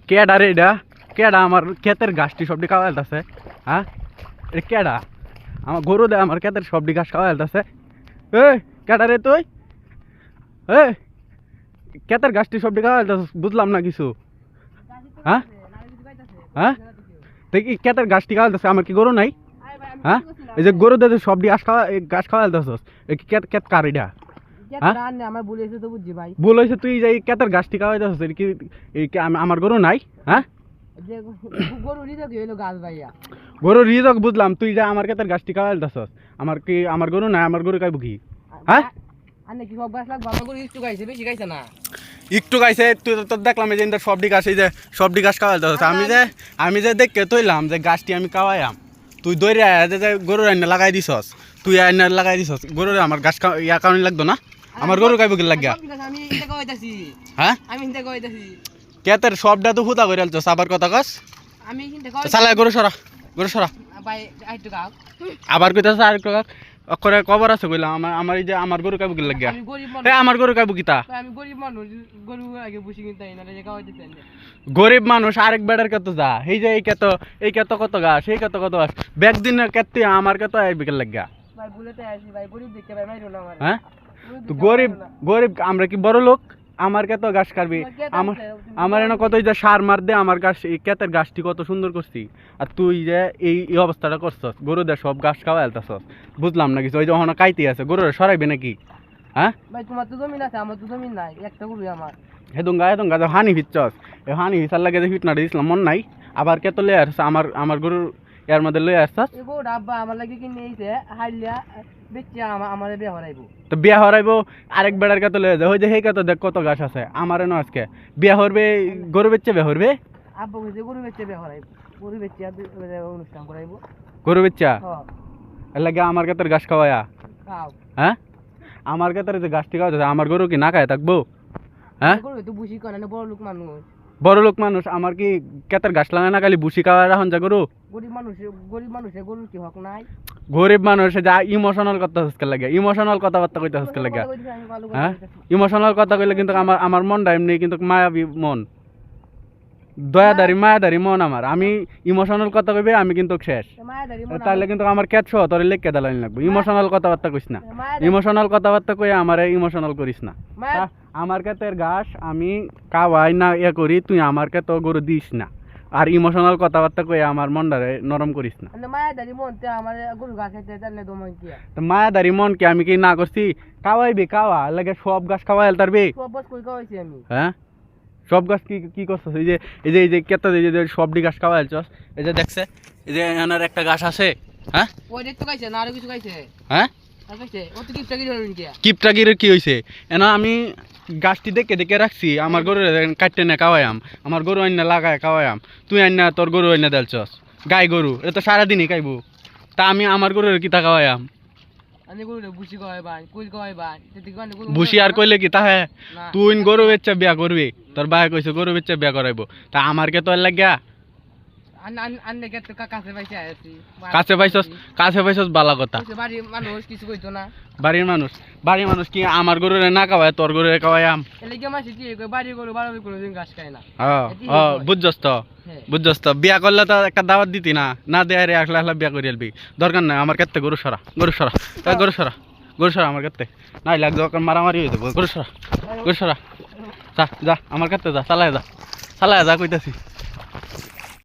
কেডা রে এটা? কেডা আমার ক্ষেতের ঘাসটি সবটি খাওয়া যাইতাছে? হ্যাঁ, এটা কেডা? আমার গরু দে আমার ক্ষেতের সবটি ঘাস খাওয়া যাইতাছে। এই কেডা রে তুই? এই ক্ষেতের ঘাসটি সবটি খাওয়া যাইতাছে, বুঝলাম না কিছু। হ্যাঁ হ্যাঁ, দেখি ক্ষেতের ঘাসটি খাওয়া যাইতাছে, আমার কি গরু নাই? হ্যাঁ, এই যে গরু দে সবটি ঘাস খাওয়া যাইতাছস, এই কি ক্ষেত কার এটা? ভুল হয়েছে, তুই যে ক্ষেতের ঘাসটি খাওয়া যাইতাছস, আমার গরু নাই? হ্যাঁ, গরু রিজক বুঝলাম, তুই যা আমার ক্ষেতের গাছটি খাওয়া যাইতাছস, আমার গরু নাই, আমার গরু খাইব কি? হ্যাঁ, একটু গাইছে, তুই তো দেখলাম এই যে সবটি গাছ, এই যে সবটি গাছ খাওয়া যাইতাছস। আমি যে দেখে তৈলাম যে গাছটি আমি খাওয়াইয়াম, তুই দৌড়ে যে গরুর আইনা লাগাই দিছস, তুই আইনা লাগাই দিছস গরুর, আমার গাছ ইয়া কারণে লাগতো না? আমার গরু খাইব কি লাগিয়া? হ্যাঁ, ক্ষেতের সবটা তো হুদা করে আলছস, আবার কথা কস। চালা গরু সরা, গরু সরা। আবার কইতাছ আর অক্ষরে কবর আছে কইলাম, আমার এই যে আমার গরু কাইব কি লাগিয়া? আমার গরু কাইব কিতা? গরিব মানুষ আরেক বেড়ার কত যা, এই যে এই কত কত গাছ, এই কত কত গাছ, ব্যাগ দিনের ক্ষেত্রে আমার কত আইব কি লাগিয়া? হ্যাঁ, তো গরিব গরিব, আমরা কি বড় লোক? আমার কত গাছ কাটবি? আমার এনে কত যে সার মার দে আমার গাছ, এই ক্ষেতের গাছটি কত সুন্দর করছি, আর তুই যে এই অবস্থাটা করছস, গরুদের সব গাছ খাওয়া এলতাছস, বুঝলাম না কিছু। ওই যে ওখানে কাইতে আছে, গরুরে সরাইবে নাকি? হ্যাঁ, তোমার তো জমি আছে, আমার তো জমি নাই, একটা গরু আমার। হেদুঙ্গা হানি ফিরছস, এই হানি ফিসার লাগে যে ফিটনাটা দিছিলাম মন নাই, আবার কে তো লয়ে আসছ আমার গরুর এর মধ্যে লয়ে আসছস। এই গরুটা আব্বা আমার লাগে কিনে এইছে, হাইলিয়া বেচে আমারে বিয়া হরাইবো। তো বিয়া হরাইবো, আরেক বেড়ার কত লয়ে যায়, ওই যে সেই কত দেখ কত গাছ আছে, আমার এনো আজকে বিয়া হরবে, গরু বেচে বিয়া হরবে। আব্বা কইছে গরু বেচে বিয়া হরাইবো, গরু বেচে অনুষ্ঠান করাইবো। গরু বেচা এর লাগে আমার ক্ষেতের গাছ খাওয়ায়া? খাও। হ্যাঁ, আমার ক্ষেতের যে গাছটি খাওয়া, আমার গরু কি না খায় থাকবো? হ্যাঁ, গরু তো বুঝি করে না, বড় লোক মানুষ। বড় লোক মানুষ, আমার কি ক্ষেতের গাছ লাগায় না, খালি বুসি খাওয়া এখন যা গরু? গরিব মানুষের গরুর কি হক নাই? গরিব মানুষ যা ইমোশনাল কথা হচ্ছে লাগে, ইমোশনাল কথাবার্তা কইতে হচ্ছে লাগে। হ্যাঁ, ইমোশনাল কথা কইলে কিন্তু আমার মনটা এমনি কিন্তু মায়াবী মন, দয়াদারি মায়াদারি মন আমার। আমি ইমোশনাল কথা কইবে আমি কিন্তু শেষ, তাহলে কিন্তু আমার ক্যাট সহ তোর লেখকে দালানি লাগবে। ইমোশনাল কথাবার্তা কইস না, ইমোশনাল কথাবার্তা কই আমার ইমোশনাল করিস না। আমার ক্ষেতের ঘাস আমি কাওয়াই না ইয়ে করি, তুই আমার ক্ষেত গরু দিস না, আর ইমোশনাল কথাবার্তা কই আমার মনটারে নরম করিস না। মায়াদারি মন তে আমার গরু ঘাস খাইতে জানলে তোমার কি? তো মায়াদারি মন কি আমি কি না করছি? কাওয়াইবি, কাওয়া লাগে সব গাছ খাওয়াইল তারবি। সব গাছ কই খাওয়াইছি আমি? হ্যাঁ, সব গাছ কি করছস? এই যে কেতা যে সবডি গাছ খাওয়াইলছস, এই যে দেখছে এই যে এনার একটা গাছ আছে। হ্যাঁ, ওই দেখতে খাইছে না, আর কিছু খাইছে? হ্যাঁ, খাইছে। ও তো কিপটাগিরি হলো কি? কিপটাগিরি কি হইছে? এনা আমি গাছটি দেখে দেখে রাখছি, আমার গরু কাটতে না খাওয়াইয়াম, আমার গরু আইনা লাগায় খাওয়াইয়াম, তুই আইনা তোর গরু আইনা দেলছস। গাই গরু এটা তো সারাদিনই খাইবো, তা আমি আমার গরুর কিতা খাওয়াইয়াম? ভুসি আর কইলে কি তাহে? তুই গরু বেচা বিয়া করবি, তোর ভাই কইছে গরু বেচা বিয়া করাইবো, তা আমার কে তোর লাগিয়া? কাছে পাইছস বালা কথা। বাড়ির মানুষ কি আমার গরুরে না খাওয়ায়, তোর গরুরে খাওয়াইয়াম? বুঝছস তো, বিয়া করলে তো একটা দাওয়াত দিতি না, না দেয় রে একলা একলা বিয়া করে আলবি। দরকার নাই আমার ক্ষেত্রে গরু সরা, আমার ক্ষেত্রে নাই লাগ, দরকার মারামারি হয়ে যাবো। গরু সরা যা আমার ক্ষেত্রে যা, চালায় যা কইতাছি।